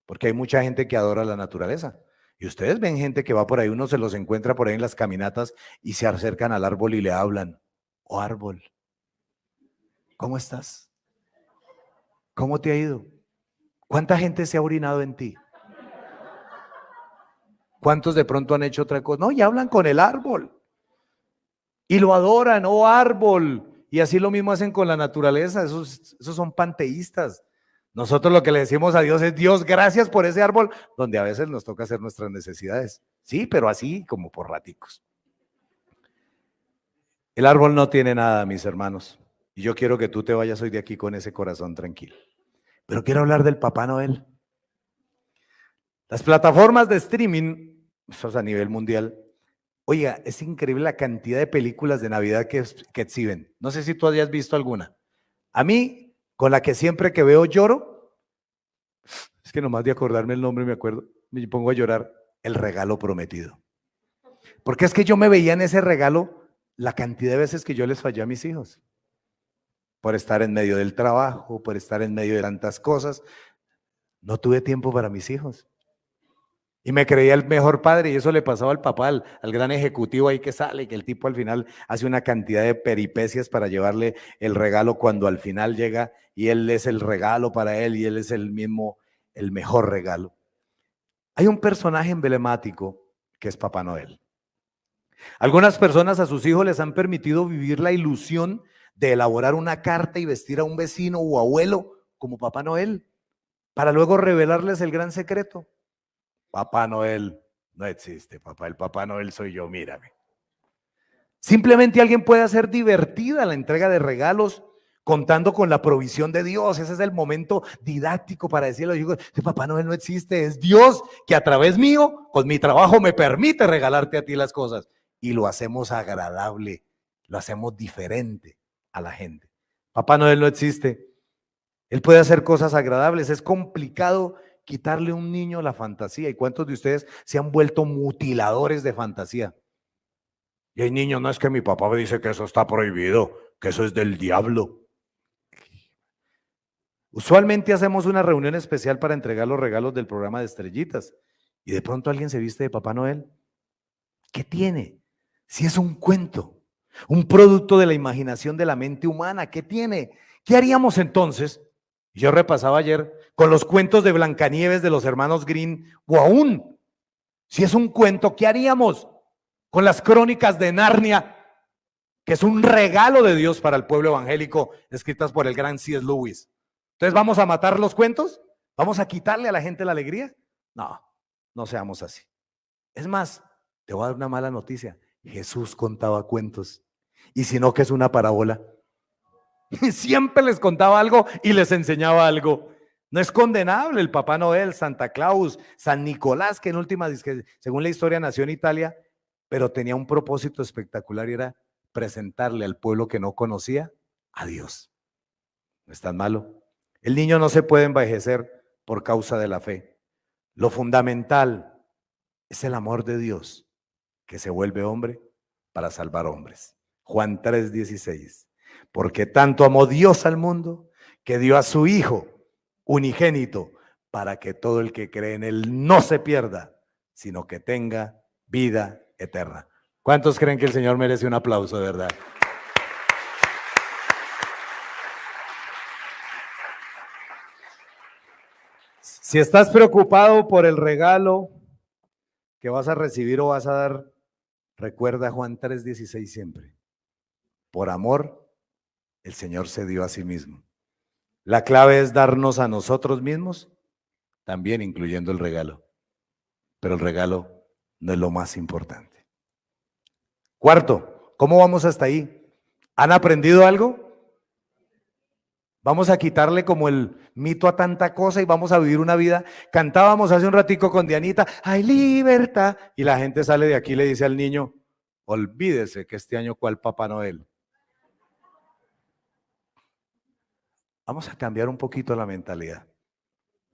porque hay mucha gente que adora la naturaleza. Y ustedes ven gente que va por ahí, uno se los encuentra por ahí en las caminatas y se acercan al árbol y le hablan. Oh árbol, ¿cómo estás? ¿Cómo te ha ido? ¿Cuánta gente se ha orinado en ti? ¿Cuántos de pronto han hecho otra cosa? No, y hablan con el árbol. Y lo adoran, oh árbol. Y así lo mismo hacen con la naturaleza. Esos son panteístas. Nosotros lo que le decimos a Dios es: Dios, gracias por ese árbol, donde a veces nos toca hacer nuestras necesidades. Sí, pero así como por raticos. El árbol no tiene nada, mis hermanos. Y yo quiero que tú te vayas hoy de aquí con ese corazón tranquilo. Pero quiero hablar del Papá Noel. Las plataformas de streaming, eso es a nivel mundial. Oiga, es increíble la cantidad de películas de Navidad que exhiben. No sé si tú hayas visto alguna. A mí, con la que siempre que veo lloro, es que nomás de acordarme el nombre me acuerdo, me pongo a llorar, El regalo prometido. Porque es que yo me veía en ese regalo la cantidad de veces que yo les fallé a mis hijos. Por estar en medio del trabajo, por estar en medio de tantas cosas. No tuve tiempo para mis hijos. Y me creía el mejor padre, y eso le pasaba al papá, al gran ejecutivo ahí que sale, que el tipo al final hace una cantidad de peripecias para llevarle el regalo, cuando al final llega y él es el regalo para él y él es el mismo, el mejor regalo. Hay un personaje emblemático que es Papá Noel. Algunas personas a sus hijos les han permitido vivir la ilusión de elaborar una carta y vestir a un vecino o abuelo como Papá Noel, para luego revelarles el gran secreto. Papá Noel no existe, papá. El Papá Noel soy yo, mírame. Simplemente alguien puede hacer divertida la entrega de regalos contando con la provisión de Dios. Ese es el momento didáctico para decirle a los hijos: Papá Noel no existe, es Dios que a través mío, con mi trabajo, me permite regalarte a ti las cosas. Y lo hacemos agradable, lo hacemos diferente a la gente. Papá Noel no existe. Él puede hacer cosas agradables. Es complicado quitarle a un niño la fantasía. ¿Y cuántos de ustedes se han vuelto mutiladores de fantasía? Y hay niños: no, es que mi papá me dice que eso está prohibido, que eso es del diablo. Usualmente hacemos una reunión especial para entregar los regalos del programa de estrellitas y de pronto alguien se viste de Papá Noel. ¿Qué tiene? Si es un cuento, un producto de la imaginación de la mente humana, ¿qué tiene? ¿Qué haríamos entonces? Yo repasaba ayer con los cuentos de Blancanieves de los hermanos Grimm, o aún, si es un cuento, ¿qué haríamos con las crónicas de Narnia, que es un regalo de Dios para el pueblo evangélico, escritas por el gran C.S. Lewis? Entonces, ¿vamos a matar los cuentos? ¿Vamos a quitarle a la gente la alegría? No, no seamos así. Es más, te voy a dar una mala noticia: Jesús contaba cuentos, y si no, que es una parábola. Siempre les contaba algo y les enseñaba algo. No es condenable el Papá Noel, Santa Claus, San Nicolás, que en última, según la historia, nació en Italia, pero tenía un propósito espectacular y era presentarle al pueblo que no conocía a Dios. No es tan malo. El niño no se puede envejecer por causa de la fe. Lo fundamental es el amor de Dios, que se vuelve hombre para salvar hombres. Juan 3:16. Porque tanto amó Dios al mundo, que dio a su Hijo unigénito, para que todo el que cree en Él no se pierda, sino que tenga vida eterna. ¿Cuántos creen que el Señor merece un aplauso de verdad? Si estás preocupado por el regalo que vas a recibir o vas a dar, recuerda Juan 3:16 siempre. Por amor, el Señor se dio a sí mismo. La clave es darnos a nosotros mismos, también incluyendo el regalo. Pero el regalo no es lo más importante. Cuarto, ¿cómo vamos hasta ahí? ¿Han aprendido algo? Vamos a quitarle como el mito a tanta cosa y vamos a vivir una vida. Cantábamos hace un ratico con Dianita: hay libertad. Y la gente sale de aquí y le dice al niño: olvídese que este año cuál Papá Noel. Vamos a cambiar un poquito la mentalidad.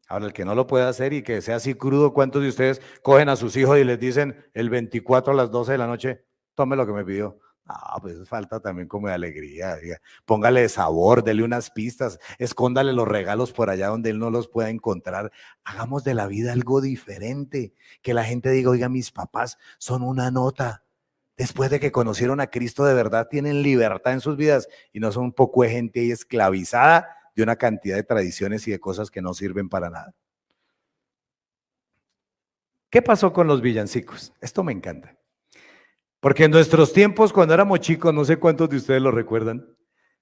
Ahora, el que no lo pueda hacer y que sea así crudo, ¿cuántos de ustedes cogen a sus hijos y les dicen el 24 a las 12 de la noche, tome lo que me pidió? Ah, pues falta también como de alegría. Diga. Póngale sabor, dele unas pistas, escóndale los regalos por allá donde él no los pueda encontrar. Hagamos de la vida algo diferente. Que la gente diga, oiga, mis papás son una nota. Después de que conocieron a Cristo de verdad, tienen libertad en sus vidas y no son un poco de gente ahí esclavizada de una cantidad de tradiciones y de cosas que no sirven para nada. ¿Qué pasó con los villancicos? Esto me encanta. Porque en nuestros tiempos, cuando éramos chicos, no sé cuántos de ustedes lo recuerdan,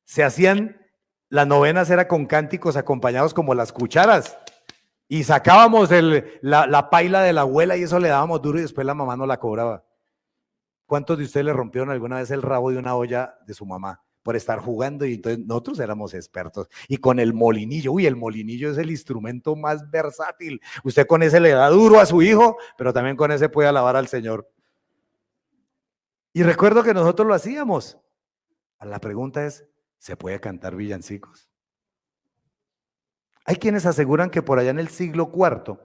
se hacían, las novenas era con cánticos acompañados como las cucharas. Y sacábamos la paila de la abuela y eso le dábamos duro y después la mamá no la cobraba. ¿Cuántos de ustedes le rompieron alguna vez el rabo de una olla de su mamá por estar jugando? Y entonces nosotros éramos expertos. Y con el molinillo, uy, el molinillo es el instrumento más versátil. Usted con ese le da duro a su hijo, pero también con ese puede alabar al Señor. Y recuerdo que nosotros lo hacíamos. La pregunta es, ¿se puede cantar villancicos? Hay quienes aseguran que por allá en el siglo IV,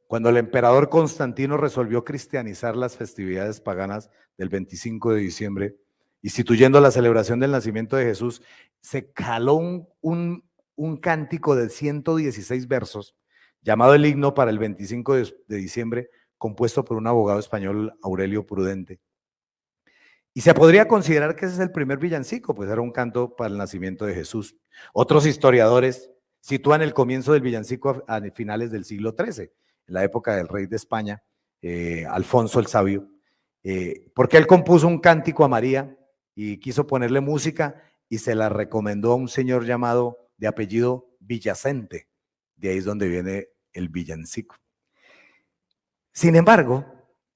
cuando el emperador Constantino resolvió cristianizar las festividades paganas del 25 de diciembre, instituyendo la celebración del nacimiento de Jesús, se caló un cántico de 116 versos, llamado el himno para el 25 de diciembre, compuesto por un abogado español, Aurelio Prudente. Y se podría considerar que ese es el primer villancico, pues era un canto para el nacimiento de Jesús. Otros historiadores sitúan el comienzo del villancico a finales del siglo XIII, en la época del rey de España, Alfonso el Sabio, porque él compuso un cántico a María y quiso ponerle música y se la recomendó a un señor llamado de apellido Villacente. De ahí es donde viene el villancico. Sin embargo,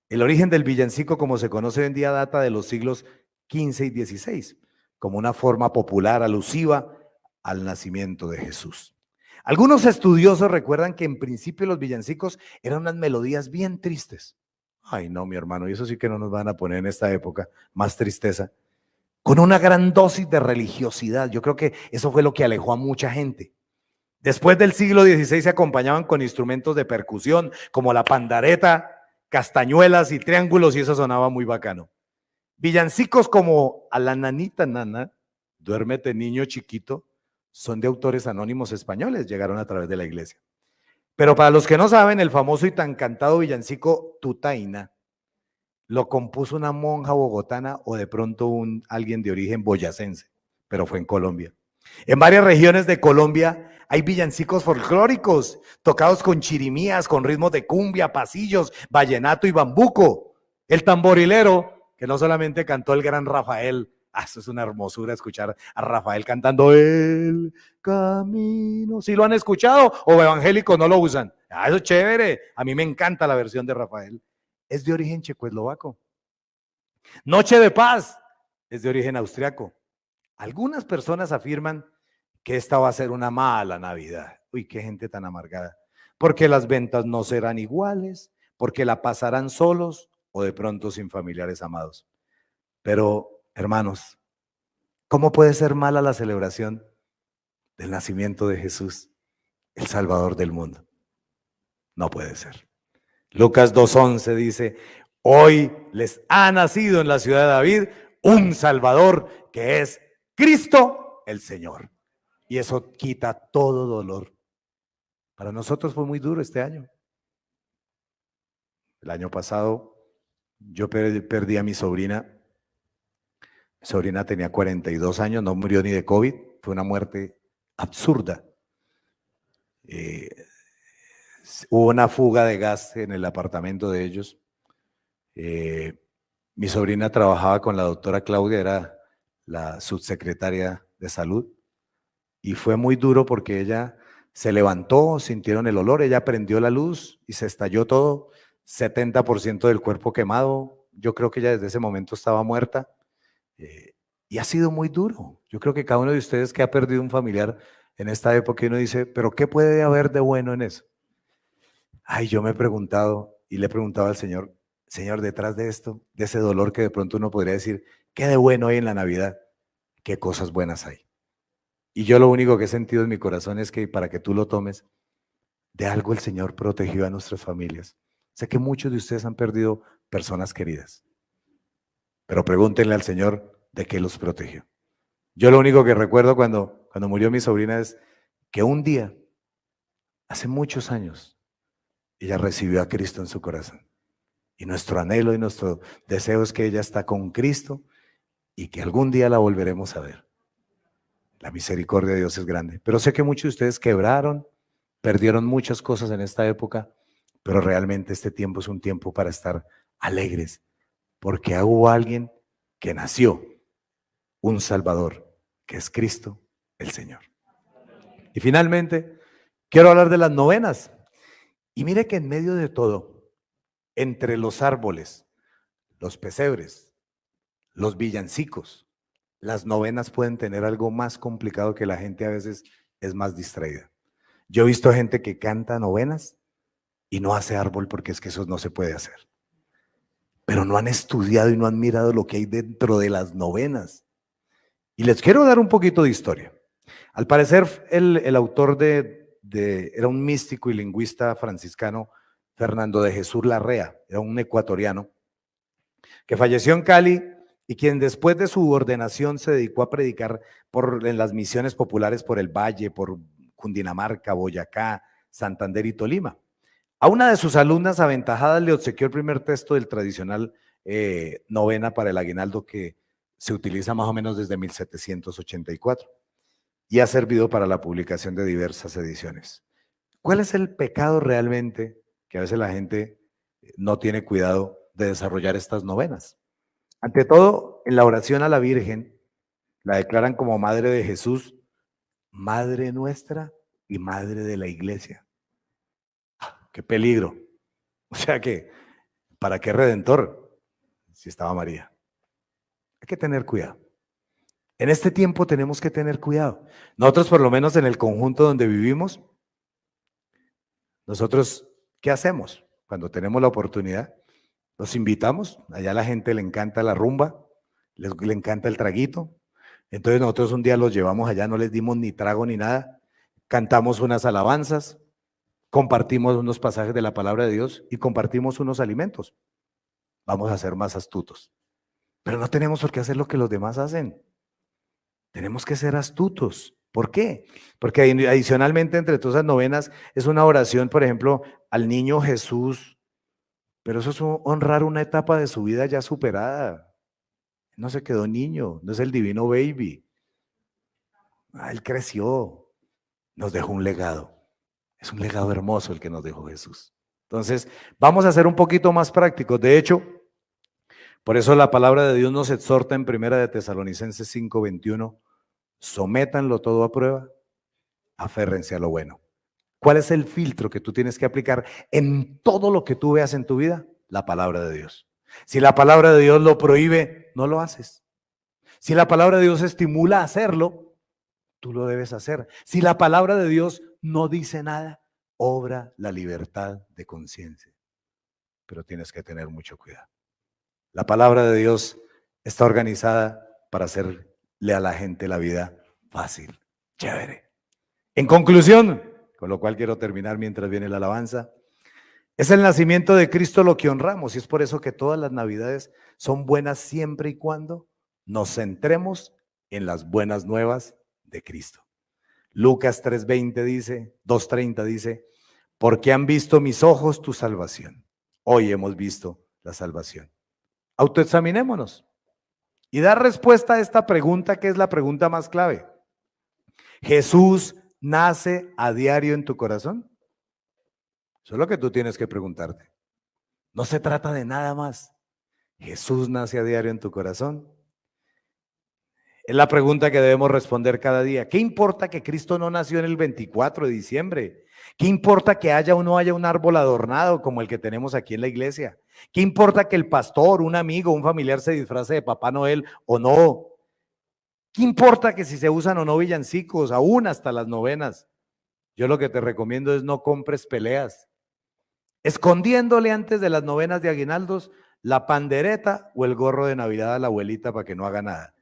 el origen del villancico, como se conoce hoy en día, data de los siglos XV y XVI, como una forma popular alusiva al nacimiento de Jesús. Algunos estudiosos recuerdan que en principio los villancicos eran unas melodías bien tristes. Ay, no, mi hermano, y eso sí que no nos van a poner en esta época más tristeza. Con una gran dosis de religiosidad. Yo creo que eso fue lo que alejó a mucha gente. Después del siglo XVI se acompañaban con instrumentos de percusión como la pandareta, castañuelas y triángulos y eso sonaba muy bacano. Villancicos como A la nanita nana, Duérmete niño chiquito, son de autores anónimos españoles, llegaron a través de la iglesia. Pero para los que no saben, el famoso y tan cantado villancico Tutaina lo compuso una monja bogotana o de pronto alguien de origen boyacense, pero fue en Colombia. En varias regiones de Colombia hay villancicos folclóricos, tocados con chirimías, con ritmos de cumbia, pasillos, vallenato y bambuco. El tamborilero, que no solamente cantó el gran Rafael, eso es una hermosura escuchar a Rafael cantando El Camino. ¿Sí lo han escuchado o evangélicos no lo usan? Eso es chévere, a mí me encanta la versión de Rafael. Es de origen checoslovaco. Noche de Paz es de origen austriaco. Algunas personas afirman que esta va a ser una mala Navidad. Uy, qué gente tan amargada. Porque las ventas no serán iguales, porque la pasarán solos o de pronto sin familiares amados. Pero, hermanos, ¿cómo puede ser mala la celebración del nacimiento de Jesús, el Salvador del mundo? No puede ser. Lucas 2:11 dice, hoy les ha nacido en la ciudad de David un Salvador que es Cristo el Señor. Y eso quita todo dolor. Para nosotros fue muy duro este año. El año pasado yo perdí a mi sobrina. Mi sobrina tenía 42 años, no murió ni de COVID. Fue una muerte absurda. Hubo una fuga de gas en el apartamento de ellos. Mi sobrina trabajaba con la doctora Claudia, era la subsecretaria de salud. Y fue muy duro porque ella se levantó, sintieron el olor, ella prendió la luz y se estalló todo, 70% del cuerpo quemado. Yo creo que ella desde ese momento estaba muerta. Y ha sido muy duro. Yo creo que cada uno de ustedes que ha perdido un familiar en esta época, uno dice, ¿pero qué puede haber de bueno en eso? Ay, yo me he preguntado y le he preguntado al Señor, Señor, detrás de esto, de ese dolor que de pronto uno podría decir, ¿qué de bueno hay en la Navidad? ¿Qué cosas buenas hay? Y yo lo único que he sentido en mi corazón es que para que tú lo tomes, de algo el Señor protegió a nuestras familias. Sé que muchos de ustedes han perdido personas queridas, pero pregúntenle al Señor de qué los protegió. Yo lo único que recuerdo cuando murió mi sobrina es que un día, hace muchos años, ella recibió a Cristo en su corazón. Y nuestro anhelo y nuestro deseo es que ella está con Cristo y que algún día la volveremos a ver. La misericordia de Dios es grande. Pero sé que muchos de ustedes quebraron, perdieron muchas cosas en esta época, pero realmente este tiempo es un tiempo para estar alegres, porque hubo alguien que nació, un Salvador, que es Cristo el Señor. Y finalmente, quiero hablar de las novenas. Y mire que en medio de todo, entre los árboles, los pesebres, los villancicos, las novenas pueden tener algo más complicado que la gente a veces es más distraída. Yo he visto gente que canta novenas y no hace árbol porque es que eso no se puede hacer. Pero no han estudiado y no han mirado lo que hay dentro de las novenas. Y les quiero dar un poquito de historia. Al parecer, el autor era un místico y lingüista franciscano, Fernando de Jesús Larrea, era un ecuatoriano, que falleció en Cali y quien después de su ordenación se dedicó a predicar en las misiones populares por el Valle, por Cundinamarca, Boyacá, Santander y Tolima. A una de sus alumnas aventajadas le obsequió el primer texto del tradicional novena para el aguinaldo que se utiliza más o menos desde 1784 y ha servido para la publicación de diversas ediciones. ¿Cuál es el pecado realmente que a veces la gente no tiene cuidado de desarrollar estas novenas? Ante todo, en la oración a la Virgen, la declaran como Madre de Jesús, Madre nuestra y Madre de la Iglesia. ¡Qué peligro! O sea que, ¿para qué Redentor? Si estaba María. Hay que tener cuidado. En este tiempo tenemos que tener cuidado. Nosotros, por lo menos en el conjunto donde vivimos, nosotros, ¿qué hacemos? Cuando tenemos la oportunidad, los invitamos. Allá a la gente le encanta la rumba, le encanta el traguito. Entonces nosotros un día los llevamos allá, no les dimos ni trago ni nada. Cantamos unas alabanzas, compartimos unos pasajes de la palabra de Dios y compartimos unos alimentos. Vamos a ser más astutos. Pero no tenemos por qué hacer lo que los demás hacen. Tenemos que ser astutos. ¿Por qué? Porque adicionalmente entre todas las novenas es una oración, por ejemplo, al niño Jesús, pero eso es honrar una etapa de su vida ya superada. No se quedó niño, no es el divino baby. Él creció, nos dejó un legado. Es un legado hermoso el que nos dejó Jesús. Entonces, vamos a ser un poquito más prácticos. De hecho, por eso la palabra de Dios nos exhorta en 1 de Tesalonicenses 5:21, sométanlo todo a prueba, aférrense a lo bueno. ¿Cuál es el filtro que tú tienes que aplicar en todo lo que tú veas en tu vida? La palabra de Dios. Si la palabra de Dios lo prohíbe, no lo haces. Si la palabra de Dios estimula a hacerlo, tú lo debes hacer. Si la palabra de Dios no dice nada, obra la libertad de conciencia. Pero tienes que tener mucho cuidado. La palabra de Dios está organizada para hacerle a la gente la vida fácil, chévere. En conclusión, con lo cual quiero terminar mientras viene la alabanza, es el nacimiento de Cristo lo que honramos y es por eso que todas las navidades son buenas siempre y cuando nos centremos en las buenas nuevas de Cristo. Lucas 3:20 dice, 2:30 dice, porque han visto mis ojos tu salvación. Hoy hemos visto la salvación. Autoexaminémonos y dar respuesta a esta pregunta que es la pregunta más clave. ¿Jesús nace a diario en tu corazón? Eso es lo que tú tienes que preguntarte. No se trata de nada más. ¿Jesús nace a diario en tu corazón? Es la pregunta que debemos responder cada día. ¿Qué importa que Cristo no nació en el 24 de diciembre? ¿Qué importa que haya o no haya un árbol adornado como el que tenemos aquí en la iglesia? ¿Qué importa que el pastor, un amigo, un familiar se disfrace de Papá Noel o no? ¿Qué importa que si se usan o no villancicos, aún hasta las novenas? Yo lo que te recomiendo es no compres peleas, escondiéndole antes de las novenas de aguinaldos la pandereta o el gorro de Navidad a la abuelita para que no haga nada.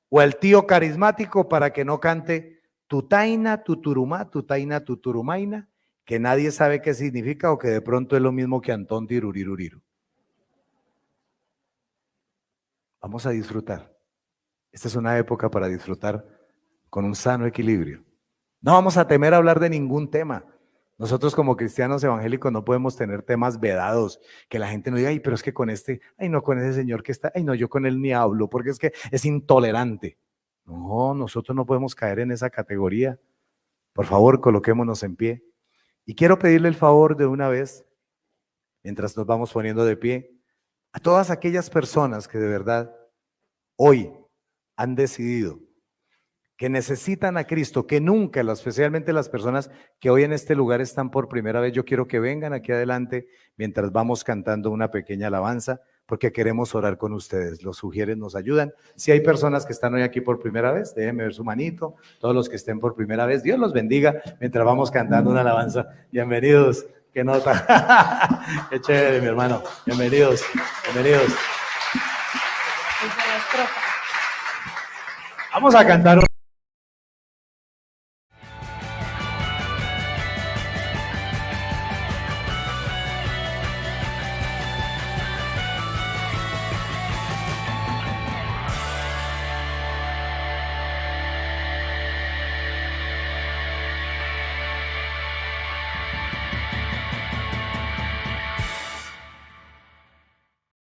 O el tío carismático para que no cante tutaina, tuturumá, tutaina, tuturumaina, que nadie sabe qué significa o que de pronto es lo mismo que Antón Tiruriruriru. Vamos a disfrutar. Esta es una época para disfrutar con un sano equilibrio. No vamos a temer hablar de ningún tema. Nosotros como cristianos evangélicos no podemos tener temas vedados, que la gente no diga, ay, pero es que con este, ay, no, con ese señor que está, ay, no, yo con él ni hablo, porque es que es intolerante. No, nosotros no podemos caer en esa categoría. Por favor, coloquémonos en pie. Y quiero pedirle el favor de una vez, mientras nos vamos poniendo de pie, a todas aquellas personas que de verdad hoy han decidido que necesitan a Cristo, que nunca, especialmente las personas que hoy en este lugar están por primera vez, yo quiero que vengan aquí adelante mientras vamos cantando una pequeña alabanza, porque queremos orar con ustedes. Los sugieres nos ayudan. Si hay personas que están hoy aquí por primera vez, déjenme ver su manito. Todos los que estén por primera vez, Dios los bendiga mientras vamos cantando una alabanza. Bienvenidos. Qué nota. Qué chévere, mi hermano. Bienvenidos. Bienvenidos. Vamos a cantar.